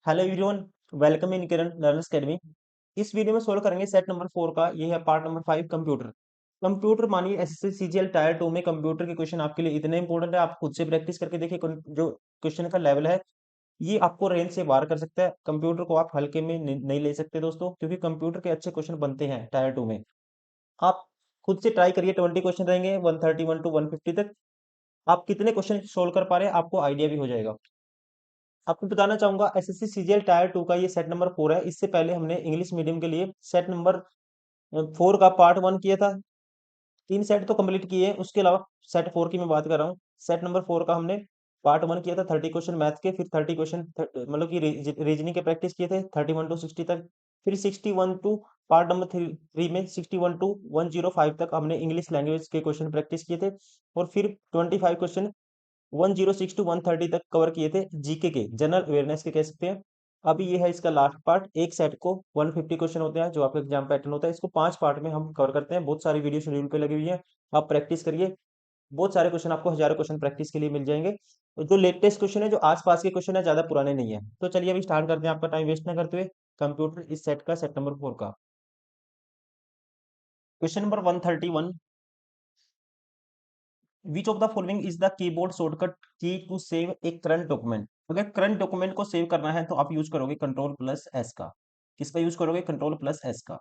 Hello everyone, welcome in Kiran learners academy. इस video में solve करेंगे सेट नंबर 4 का। ये है पार्ट नंबर 5 कंप्यूटर। कंप्यूटर मानिए एसएससी सीजीएल टायर 2 में कंप्यूटर के क्वेश्चन आपके लिए इतने इंपॉर्टेंट है, आप खुद से प्रैक्टिस करके देखिए। जो क्वेश्चन का लेवल है ये आपको रेंज से बाहर कर सकता है। कंप्यूटर को आप हल्के में नहीं ले सकते दोस्तों, क्योंकि कंप्यूटर के अच्छे क्वेश्चन बनते हैं टायर 2 में। आप खुद से ट्राई करिए, 20 क्वेश्चन रहेंगे 131 टू 150 तक। आप कितने क्वेश्चन सोल्व कर पा रहे हैं आपको आइडिया भी हो जाएगा। आपको बताना चाहूंगा एसएससी सीजीएल टायर 2 का ये सेट नंबर 4 है। इससे पहले हमने इंग्लिश मीडियम के लिए सेट नंबर 4 का पार्ट 1 किया था। 3 सेट तो कंप्लीट किए, उसके अलावा सेट 4 की मैं बात कर रहा हूँ। सेट नंबर 4 का हमने पार्ट 1 किया था 30 क्वेश्चन मैथ के, फिर 30 क्वेश्चन मतलब कि रीजनिंग के प्रैक्टिस किए थे 31 टू 60 तक। फिर 61 टू पार्ट नंबर 3 में 61 टू 105 तक हमने इंग्लिश लैंग्वेज के क्वेश्चन प्रैक्टिस किए थे। और फिर 25 क्वेश्चन 106 टू 130 तक कवर किए थे, जीके के, जनरल अवेयरनेस के कह सकते हैं। अभी ये है इसका लास्ट पार्ट। एक सेट को 150 क्वेश्चन होते हैं जो आपका एग्जाम पैटर्न होता है। इसको 5 पार्ट में हम कवर करते हैं। बहुत सारी वीडियो शेड्यूल पे लगी हुई है, आप प्रैक्टिस करिए। बहुत सारे क्वेश्चन आपको, हजारों क्वेश्चन प्रैक्टिस के लिए मिल जाएंगे। और जो लेटेस्ट क्वेश्चन है, जो आसपास के क्वेश्चन है, ज्यादा पुराने नहीं है। तो चलिए अभी स्टार्ट करते हैं, आपका टाइम वेस्ट ना करते हुए। कंप्यूटर इस सेट का, सेट नंबर 4 का question number 131। Which of the following is the keyboard shortcut key to save a current document. अगर करंट डॉक्यूमेंट को सेव करना है तो आप यूज करोगे कंट्रोल प्लस एस का। किसका यूज करोगे? कंट्रोल प्लस एस का।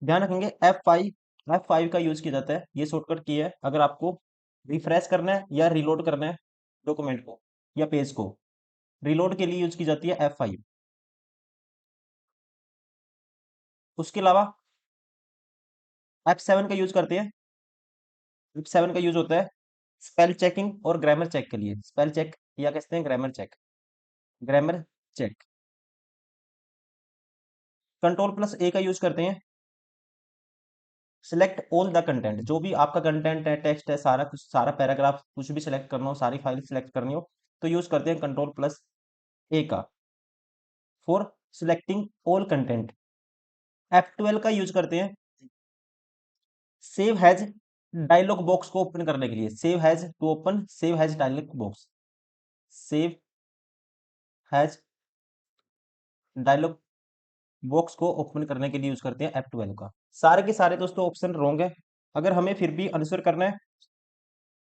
ध्यान रखेंगे F5 का यूज किया जाता है। ये शॉर्टकट की है अगर आपको रिफ्रेश करना है या रिलोड करना है डॉक्यूमेंट को या पेज को। रिलोड के लिए यूज की जाती है F5। उसके अलावा F7 का यूज करते हैं। F7 का यूज होता है स्पेल चेकिंग और ग्रामर चेक के लिए। स्पेल चेक या कहते हैं grammar check. Grammar check. Control plus A का यूज करते हैं सिलेक्ट ऑल द कंटेंट। जो भी आपका कंटेंट है, टेक्स्ट है, सारा कुछ, सारा पैराग्राफ, कुछ भी सिलेक्ट करना हो, सारी फाइल सिलेक्ट करनी हो तो यूज करते हैं कंट्रोल प्लस ए का for selecting all content. F12 का यूज करते हैं सेव हैज डायलॉग बॉक्स को ओपन करने के लिए। Save as to open, save as dialog box, save as dialog box को ओपन करने के लिए यूज करते हैं F12 का। सारे के सारे दोस्तों ऑप्शन रॉन्ग है। अगर हमें फिर भी आंसर करना है,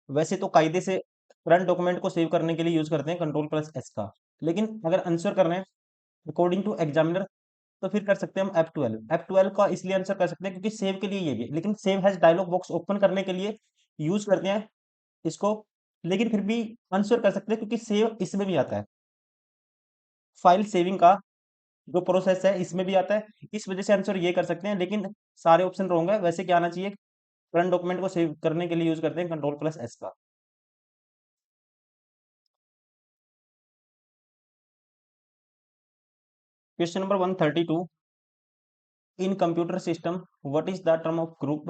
वैसे तो कायदे से करंट डॉक्यूमेंट को सेव करने के लिए यूज करते हैं कंट्रोल प्लस एस का, लेकिन अगर आंसर करना है अकॉर्डिंग टू एग्जामिनर तो फिर कर सकते हैं हम F12 का। इसलिए आंसर कर सकते हैं क्योंकि सेव के लिए ये भी है, लेकिन save as dialog box open करने के लिए यूज करते हैं इसको। लेकिन फिर भी आंसर कर सकते हैं क्योंकि सेव इसमें भी आता है। फाइल सेविंग का जो प्रोसेस है इसमें भी आता है, इस वजह से आंसर ये कर सकते हैं। लेकिन सारे ऑप्शन रॉन्ग है। वैसे क्या आना चाहिए? करंट डॉक्यूमेंट को सेव करने के लिए यूज करते हैं कंट्रोल प्लस एस का। Question number 132। In computer system what is the term of group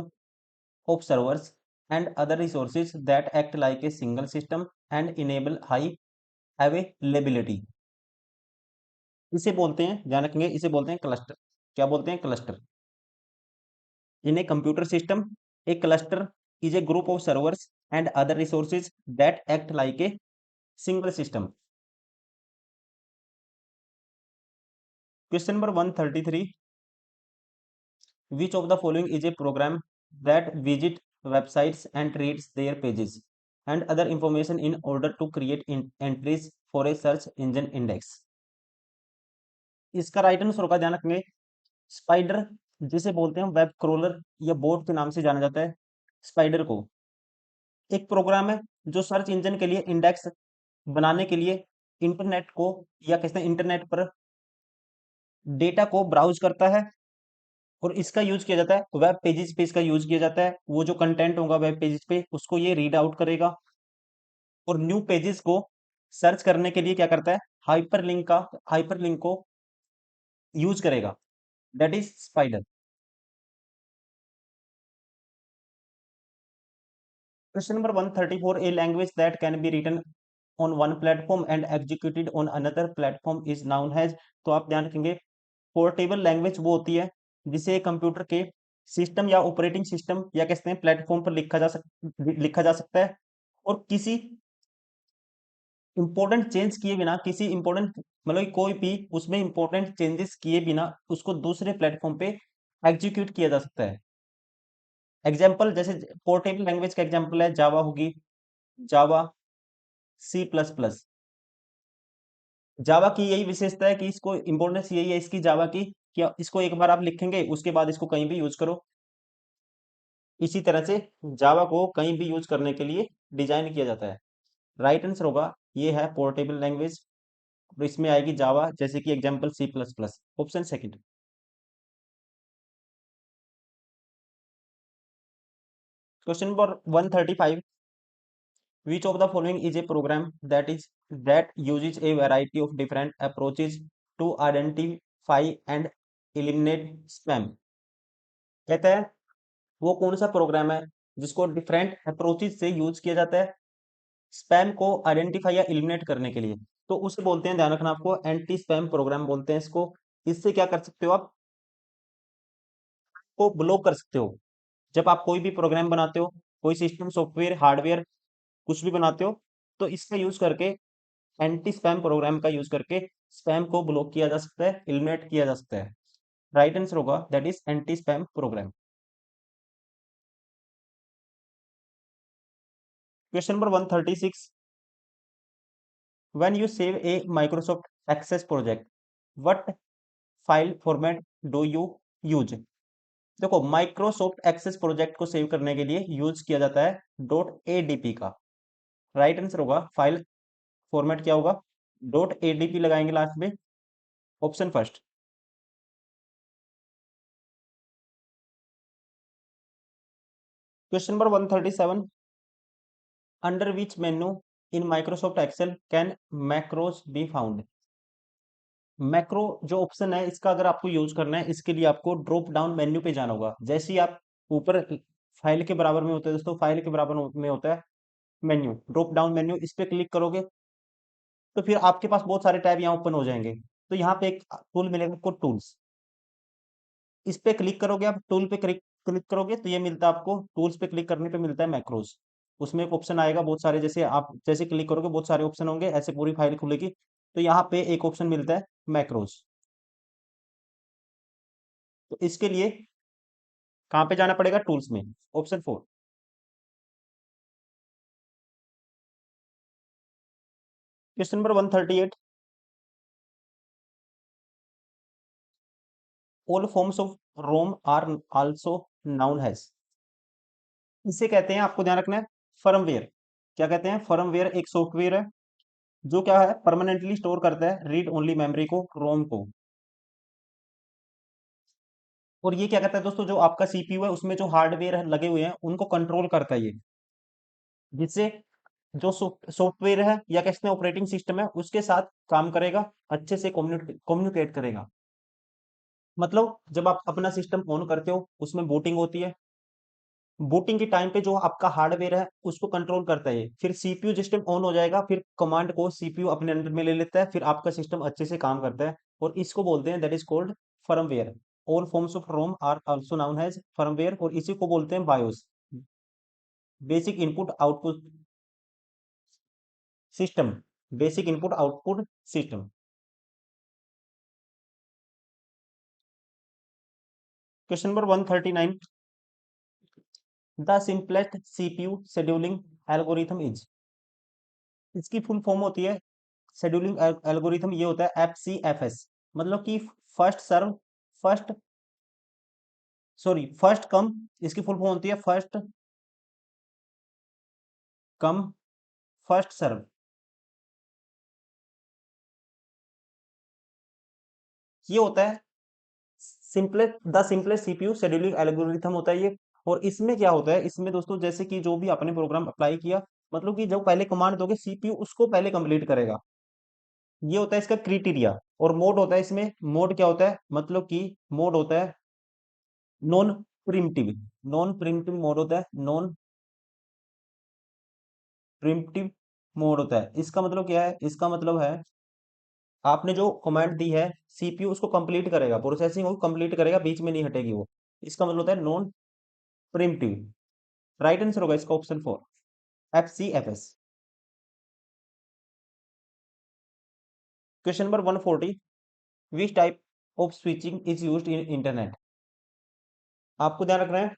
of servers and other resources that act like a single system and enable high availability. इसे बोलते हैं, ध्यान रखेंगे, इसे बोलते हैं क्लस्टर। क्या बोलते हैं? Cluster. In a computer system A cluster is a group of servers and other resources that act like a single system. Question number 133। Which of the following is a program that visit websites and reads their pages and other information in order to create entries for a search engine index? इसका right answer होगा, ध्यान रखेंगे, spider. जिसे बोलते हैं web crawler या boat के नाम से जाना जाता है। स्पाइडर को एक प्रोग्राम है जो सर्च इंजन के लिए इंडेक्स बनाने के लिए इंटरनेट को, या कहते हैं इंटरनेट पर डेटा को ब्राउज करता है। और इसका यूज किया जाता है वेब पेजेस पे। इसका यूज किया जाता है, वो जो कंटेंट होगा वेब पेजेस पे उसको ये रीड आउट करेगा और न्यू पेजेस को सर्च करने के लिए क्या करता है? हाइपरलिंक को यूज करेगा। That is spider. Question number 134। A language that can be written on one platform and executed on another platform is known as. तो आप ध्यान रखेंगे, पोर्टेबल लैंग्वेज वो होती है जिसे कंप्यूटर के सिस्टम या ऑपरेटिंग सिस्टम या कहते हैं प्लेटफॉर्म पर लिखा जा सकता है और किसी इंपॉर्टेंट चेंज किए बिना, किसी इंपॉर्टेंट मतलब कि कोई भी उसमें इंपॉर्टेंट चेंजेस किए बिना उसको दूसरे प्लेटफॉर्म पे एग्जीक्यूट किया जा सकता है। एग्जाम्पल जैसे पोर्टेबल लैंग्वेज का एग्जाम्पल है जावा होगी, जावा, सी प्लस प्लस। जावा की यही विशेषता है कि इसको इंपॉर्टेंस यही है इसकी जावा की, कि इसको एक बार आप लिखेंगे उसके बाद इसको कहीं भी यूज करो। इसी तरह से जावा को कहीं भी यूज करने के लिए डिजाइन किया जाता है। राइट आंसर होगा ये है पोर्टेबल लैंग्वेज, और इसमें आएगी जावा, जैसे कि example C plus plus, option second. Question number 135, which of the following is a program that uses a variety of different approaches to identify and eliminate spam? कहता है वो कौन सा प्रोग्राम है जिसको डिफरेंट अप्रोचेज से यूज किया जाता है स्पैम को आइडेंटिफाई या एलिमिनेट करने के लिए। तो उसे बोलते हैं, ध्यान रखना आपको, एंटी स्पैम प्रोग्राम बोलते हैं इसको। इससे क्या कर सकते हो आप, को ब्लॉक कर सकते हो। जब आप कोई भी प्रोग्राम बनाते हो, कोई सिस्टम सॉफ्टवेयर हार्डवेयर कुछ भी बनाते हो, तो इसका यूज करके, एंटी स्पैम प्रोग्राम का यूज करके स्पैम को ब्लॉक किया जा सकता है, एलिमिनेट किया जा सकता है। राइट आंसर होगा that is anti spam program. Question number 136, when you save a Microsoft Access project, what file format do you use? देखो, माइक्रोसॉफ्ट एक्सेस प्रोजेक्ट को सेव करने के लिए यूज किया जाता है डॉट एडीपी का। राइट आंसर होगा फाइल फॉर्मेट क्या होगा, डॉट एडीपी लगाएंगे लास्ट में, option first. Question number 137, under which menu in Microsoft Excel can macros be found? Macro जो ऑप्शन है इसका अगर आपको यूज करना है, इसके लिए आपको ड्रॉप डाउन मेन्यू पे जाना होगा। जैसे ही आप ऊपर फाइल के बराबर में होता है दोस्तों, फाइल के बराबर में होता है मेन्यू, ड्रॉप डाउन मेन्यू, इस पे क्लिक करोगे तो फिर आपके पास बहुत सारे टैब यहाँ ओपन हो जाएंगे। तो यहाँ पे एक टूल मिलेगा आपको, टूल्स, इस पे क्लिक करोगे, आप टूल पे क्लिक क्लिक करोगे तो ये मिलता है आपको, टूल्स पे क्लिक करने पे मिलता है मैक्रोस। उसमें एक ऑप्शन आएगा बहुत सारे, जैसे आप जैसे क्लिक करोगे बहुत सारे ऑप्शन होंगे, ऐसे पूरी फाइल खुलेगी। तो यहाँ पे एक ऑप्शन मिलता है मैक्रोस। तो इसके लिए कहाँ पे जाना पड़ेगा, टूल्स में, option four. Question number 138, all forms of ROM are also known as? इसे कहते हैं, आपको ध्यान रखना है, फर्मवेयर। क्या कहते हैं, फर्मवेयर एक सॉफ्टवेयर है जो क्या है, परमानेंटली स्टोर करता है रीड ओनली मेमोरी को, रोम को। और ये क्या करता है दोस्तों, जो आपका सीपीयू है उसमें जो हार्डवेयर लगे हुए हैं उनको कंट्रोल करता है ये, जिससे जो सॉफ्टवेयर है या कहते हैं ऑपरेटिंग सिस्टम है उसके साथ काम करेगा, अच्छे से कम्युनिकेट करेगा। मतलब जब आप अपना सिस्टम ऑन करते हो उसमें बूटिंग होती है, बूटिंग के टाइम पे जो आपका हार्डवेयर है उसको कंट्रोल करता है, फिर सीपीयू सिस्टम ऑन हो जाएगा, फिर कमांड को सीपीयू अपने अंडर में ले लेता है, फिर आपका सिस्टम अच्छे से काम करता है। और इसको बोलते हैं that is called firmware. All forms of ROM are also known as firmware, और इसी को बोलते हैं BIOS, basic input output system, basic input output system. Question number 139, the simplest CPU scheduling algorithm is? इसकी फुल फॉर्म होती है, scheduling algorithm ये होता है एफसीएफएस, मतलब कि first serve first, sorry first come, इसकी फुल फॉर्म होती है फर्स्ट कम फर्स्ट सर्व। ये होता है simplest, the simplest CPU scheduling algorithm होता है ये। और इसमें क्या होता है, इसमें दोस्तों जैसे कि जो भी आपने प्रोग्राम अप्लाई किया, मतलब कि जो पहले कमांड दोगे सीपीयू उसको पहले कंप्लीट करेगा। ये होता है इसका क्राइटेरिया। और मोड होता है इसमें, मोड क्या होता है, मतलब कि मोड होता है non primitive, non primitive mode होता है, नॉन प्रिमिटिव मोड होता है। इसका मतलब क्या है, इसका मतलब है आपने जो कमांड दी है सीपीयू उसको कंप्लीट करेगा, प्रोसेसिंग को कंप्लीट करेगा, बीच में नहीं हटेगी वो। इसका मतलब होता है नॉन प्रिमिटिव। राइट आंसर होगा इसका option four, F C F S. Question number 140, which type of switching is used in internet. आपको ध्यान रखना है,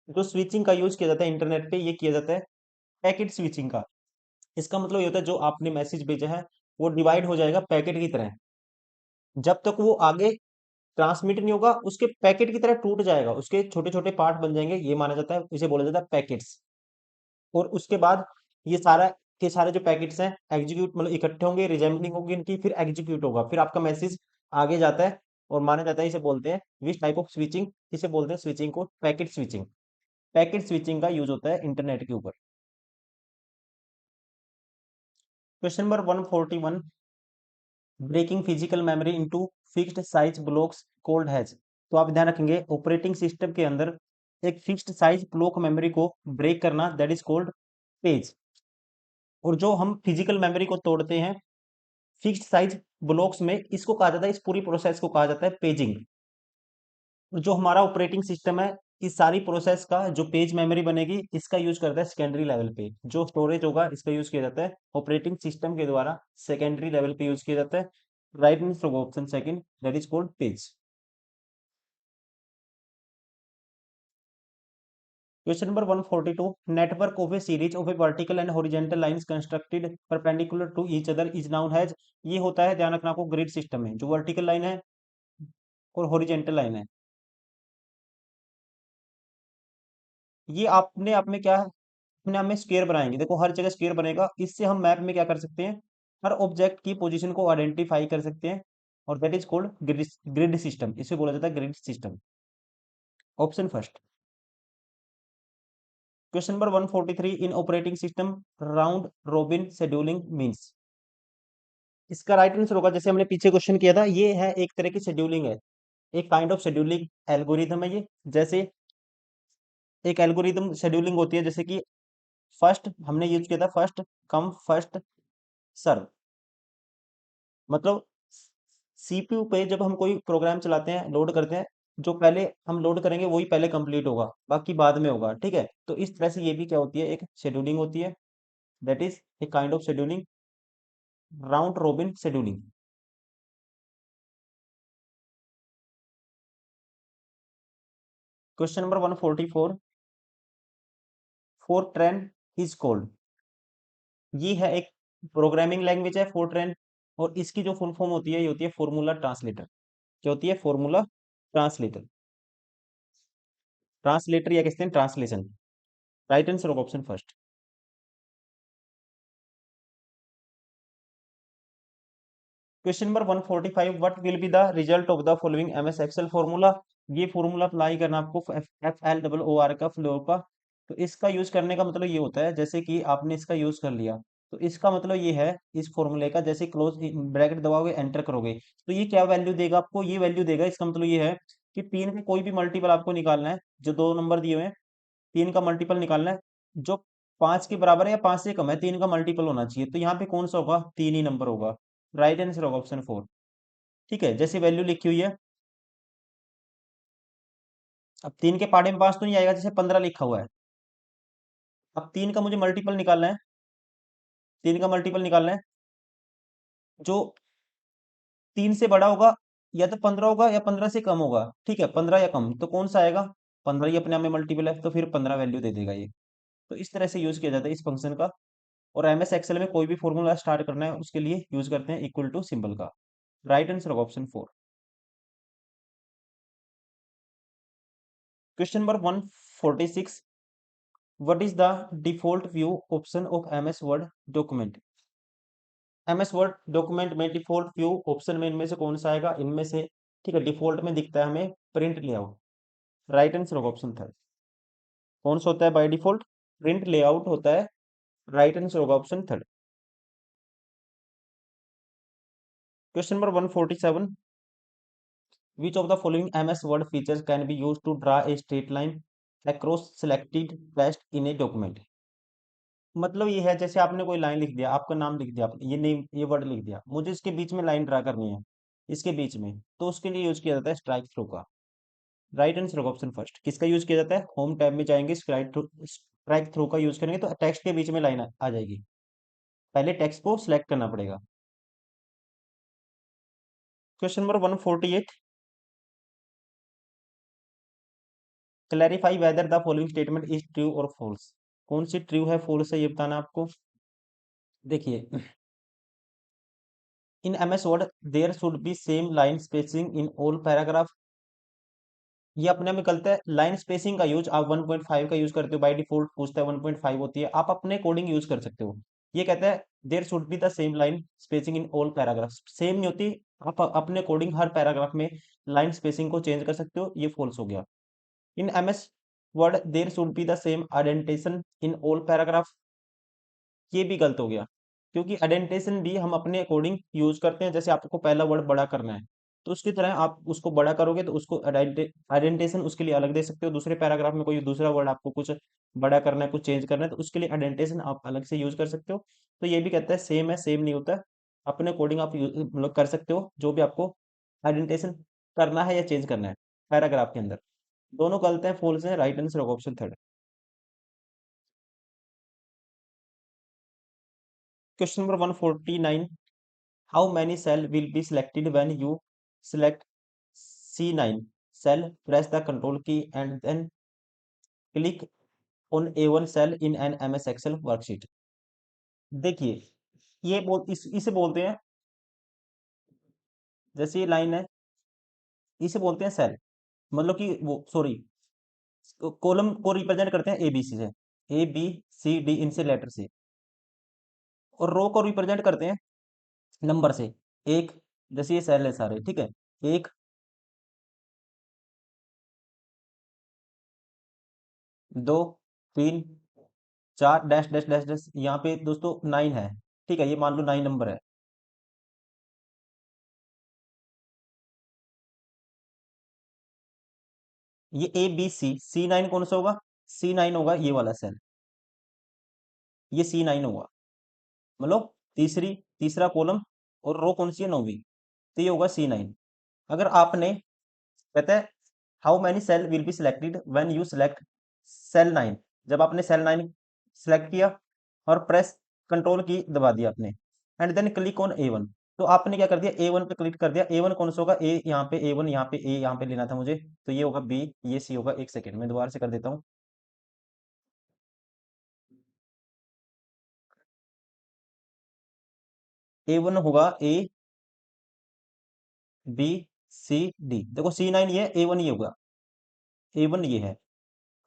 जो स्विचिंग का यूज किया जाता है इंटरनेट पे, ये किया जाता है पैकेट स्विचिंग का। इसका मतलब ये होता है जो आपने मैसेज भेजा है वो डिवाइड हो जाएगा पैकेट की तरह, जब तक वो आगे ट्रांसमिट नहीं होगा उसके पैकेट की तरह टूट जाएगा, उसके छोटे छोटे पार्ट बन जाएंगे, ये माना जाता है, इसे बोला जाता है पैकेट्स। और उसके बाद ये सारा के सारे जो पैकेट्स हैं एग्जीक्यूट मतलब इकट्ठे होंगे, रिजेंबलिंग होगी इनकी, फिर एग्जीक्यूट होगा, फिर आपका मैसेज आगे जाता है। और माना जाता है, इसे बोलते हैं विच टाइप ऑफ स्विचिंग, इसे बोलते हैं स्विचिंग को पैकेट स्विचिंग। पैकेट स्विचिंग का यूज होता है इंटरनेट के ऊपर। Question number 141, breaking physical memory into fixed size blocks called as. तो आप ध्यान रखेंगे ऑपरेटिंग सिस्टम के अंदर एक फिक्स्ड साइज ब्लॉक मेमोरी को ब्रेक करना, दैट इज कॉल्ड पेज। और जो हम फिजिकल मेमोरी को तोड़ते हैं फिक्स्ड साइज ब्लॉक्स में, इसको कहा जाता है, इस पूरी प्रोसेस को कहा जाता है पेजिंग। और जो हमारा ऑपरेटिंग सिस्टम है, इस सारी प्रोसेस का जो पेज मेमोरी बनेगी इसका यूज करता है सेकेंडरी लेवल पे, जो स्टोरेज होगा इसका यूज किया जाता है ऑपरेटिंग सिस्टम के द्वारा सेकेंडरी लेवल पे यूज किया जाता है। Right means option second, that is called page. Question number 142, network of a series of a vertical and horizontal lines constructed perpendicular to each other is known as. ये होता है, ध्यान रखना आपको, ग्रिड सिस्टम है, जो वर्टिकल लाइन है और हॉरिजॉन्टल लाइन है, ये अपने आप में क्या है, अपने आप में स्क्वायर बनाएंगे। देखो हर जगह स्क्वायर बनेगा, इससे हम मैप में क्या कर सकते हैं, हर ऑब्जेक्ट की पोजीशन को आइडेंटिफाई कर सकते हैं। और that is called grid, grid system, इसे बोला जाता है grid system. Option first. Question number 143, in operating system round robin scheduling means. इसका राइट आंसर होगा, जैसे हमने पीछे क्वेश्चन किया था, ये है एक तरह की शेड्यूलिंग है, एक काइंड ऑफ शेड्यूलिंग एल्गोरिथम है ये। जैसे एक एल्गोरिथम शेड्यूलिंग होती है, जैसे कि फर्स्ट हमने यूज किया था, फर्स्ट कम फर्स्ट सर्व। मतलब सीपीयू पे जब हम कोई प्रोग्राम चलाते हैं, लोड करते हैं, जो पहले हम लोड करेंगे वही पहले कंप्लीट होगा, बाकी बाद में होगा, ठीक है। तो इस तरह से ये भी क्या होती है, एक शेड्यूलिंग होती है, that is a kind of scheduling, round robin scheduling. Question number 144, Fortran is called. ये है एक प्रोग्रामिंग लैंग्वेज है फोरट्रैन, और इसकी जो फुल फॉर्म होती है ये होती है फॉर्मूला ट्रांसलेटर। क्या होती है, फॉर्मूला ट्रांसलेटर, ट्रांसलेटर या कहते हैं translation. Right answer option first. Question number 145, what will be the result of the following MS Excel formula. ये फॉर्मूला अप्लाई करना आपको F L double O R का फ्लोर का। तो इसका यूज करने का मतलब ये होता है, जैसे कि आपने इसका यूज कर लिया, तो इसका मतलब ये है, इस फॉर्मूले का जैसे क्लोज ब्रैकेट दबाओगे एंटर करोगे, तो ये क्या वैल्यू देगा आपको, ये वैल्यू देगा। इसका मतलब ये है कि तीन का कोई भी मल्टीपल आपको निकालना है, जो दो नंबर दिए हुए हैं, तीन का मल्टीपल निकालना है, जो पांच के बराबर है या पांच से कम है, तीन का मल्टीपल होना चाहिए। तो यहाँ पे कौन सा होगा, तीन ही नंबर होगा। राइट आंसर होगा ऑप्शन फोर। ठीक है, जैसे वैल्यू लिखी हुई है, अब तीन के पाड़े में पांच तो नहीं आएगा, जैसे 15 लिखा हुआ है। अब तीन का मुझे मल्टीपल निकालना है, तीन का मल्टीपल निकालना है, जो तीन से बड़ा होगा, या तो 15 होगा या 15 से कम होगा, ठीक है, 15 या कम, तो कौन सा आएगा, 15 ही अपने आप में मल्टीपल है, तो फिर 15 वैल्यू दे देगा ये। तो इस तरह से यूज किया जाता है इस फंक्शन का। और एमएस एक्सेल में कोई भी फॉर्मूला स्टार्ट करना है उसके लिए यूज करते हैं इक्वल टू सिंबल का। राइट आंसर होगा option four. Question number 146, what is the default view option of MS word document. MS word document में डिफॉल्ट व्यू ऑप्शन में इनमें से कौन सा आएगा, इनमें से, ठीक है, डिफॉल्ट में दिखता है हमें प्रिंट लेआउट। राइट आंसर होगा ऑप्शन थर्ड। कौन सा होता है बाय डिफॉल्ट, प्रिंट लेआउट होता है। राइट आंसर होगा option third. Question number 147, which of the following MS Word features can be use to draw a straight line across selected text in a document. मतलब ये है, जैसे आपने कोई line लिख दिया, आपका नाम लिख दिया आपने, ये नेम, ये वर्ड लिख दिया, मुझे इसके बीच में लाइन ड्रा करनी है, इसके बीच में, तो उसके लिए यूज किया जाता है स्ट्राइक थ्रू का। राइट आंसर होगा ऑप्शन फर्स्ट। किसका यूज किया जाता है, होम टैब में जाएंगे, स्ट्राइक थ्रू का यूज करेंगे तो टेक्स्ट के बीच में लाइन आ जाएगी, पहले टेक्स्ट को सिलेक्ट करना पड़ेगा। Question number 148, clarify whether the following statement is true और फॉल्स। कौन सी ट्रू है फॉल्स है ये बताना आपको। देखिए, in MS Word there should be same line spacing in all paragraph. ये अपने में गलत है। लाइन स्पेसिंग का यूज आप 1.5 का यूज करते हो, बाय डिफॉल्ट पूछता है 1.5 होती है, आप अपने कोडिंग यूज कर सकते हो। ये कहता है there should be the same line spacing in all paragraph, same नहीं होती। आप अपने कोडिंग हर पैराग्राफ में लाइन स्पेसिंग को चेंज कर सकते हो, ये फॉल्स हो गया। In MS Word there should be the same indentation in all paragraph, ये भी गलत हो गया, क्योंकि आइडेंटिशन भी हम अपने अकॉर्डिंग यूज करते हैं। जैसे आपको पहला वर्ड बड़ा करना है, तो उसकी तरह आप उसको बड़ा करोगे तो उसको आइडेंटिशन उसके लिए अलग दे सकते हो। दूसरे पैराग्राफ में कोई दूसरा वर्ड आपको कुछ बड़ा करना है, कुछ चेंज करना है, तो उसके लिए आइडेंटिशन आप अलग से यूज कर सकते हो। तो ये भी कहता है सेम है, सेम नहीं होता है। अपने अकॉर्डिंग आप मतलब कर सकते हो जो भी आपको आइडेंटिशन करना है या चेंज करना है पैराग्राफ के अंदर। दोनों गलत है, फॉल्स है, राइट आंसर होगा option third. Question number 149, how many cell will be selected when you select C9 cell? Press the control key and then click on A1 cell in an MS Excel worksheet. देखिए, ये इसे बोलते हैं, जैसे ये line है, इसे बोलते हैं सेल। मतलब कि वो सॉरी, कॉलम को रिप्रेजेंट करते हैं ए बी सी से, ए बी सी डी इनसे लेटर से, और रो को रिप्रेजेंट करते हैं नंबर से। एक, जैसे ये सेल है सारे, ठीक है, एक, दो, तीन, चार, डैश डैश डैश डैश, यहाँ पे दोस्तों 9 है, ठीक है, ये मान लो 9 नंबर है। ये ए बी सी, C9 कौन सा होगा? C9 होगा ये वाला सेल, ये C9 होगा। मतलब तीसरा कॉलम, और रो कौन सी है? 9वीं, तो ये होगा C9। अगर आपने, कहता है how many cell will be selected when you select cell 9, जब आपने सेल 9 सिलेक्ट किया और प्रेस कंट्रोल की दबा दिया आपने, and then click on A1, तो आपने क्या कर दिया? A1 पे क्लिक कर दिया। A1 कौन सा होगा? ए यहाँ पे A1, यहाँ पे ए, यहाँ पे लेना था मुझे, तो ये होगा बी, ये सी होगा। एक सेकेंड में दोबारा से कर देता हूँ। A1 होगा ए बी सी डी, देखो C9 ये है, A1 ये होगा, A1 ये है,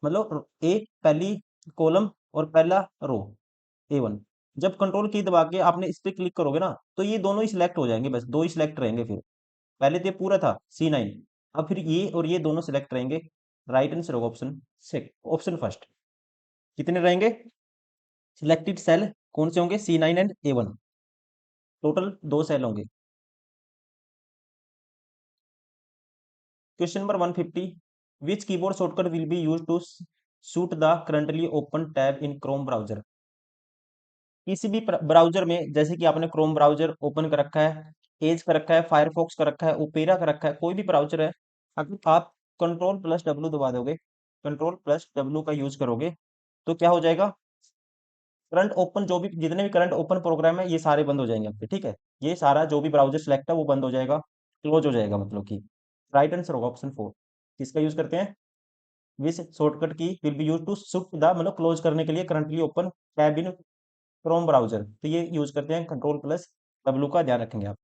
मतलब ए पहली कॉलम और पहला रो, A1। जब कंट्रोल की दबा के आपने इस पे क्लिक करोगे ना, तो ये दोनों ही सिलेक्ट हो जाएंगे, बस दो ही सिलेक्ट रहेंगे फिर। पहले तो ये पूरा था C9, अब फिर ये और ये दोनों सिलेक्ट रहेंगे। राइट आंसर होगा ऑप्शन सिक्स, ऑप्शन फर्स्ट। कितने रहेंगे सिलेक्टेड सेल? कौन से होंगे? C9 एंड A1, टोटल दो सेल होंगे। Question number 150, which keyboard shortcut will be use to shut the currently open tab in Chrome browser. किसी भी ब्राउजर में, जैसे कि आपने क्रोम ब्राउजर ओपन कर रखा है, एज कर रखा है, फायरफॉक्स कर रखा है, ओपेरा कर रखा है, कोई भी ब्राउजर है, अगर आप कंट्रोल प्लस डब्ल्यू दबा दोगे, कंट्रोल प्लस डब्ल्यू का यूज करोगे, तो क्या हो जाएगा? करंट ओपन, जो भी जितने भी करंट ओपन प्रोग्राम है, ये सारे बंद हो जाएंगे आपके, ठीक है। ये सारा जो भी ब्राउजर सेलेक्ट है वो बंद हो जाएगा, क्लोज हो जाएगा, मतलब कि राइट आंसर होगा ऑप्शन फोर। किसका यूज करते हैं? Which shortcut key will be use to shift the, मतलब क्लोज करने के लिए currently open tab in Chrome browser, तो ये यूज करते हैं कंट्रोल प्लस डब्ल्यू का, ध्यान रखेंगे आप।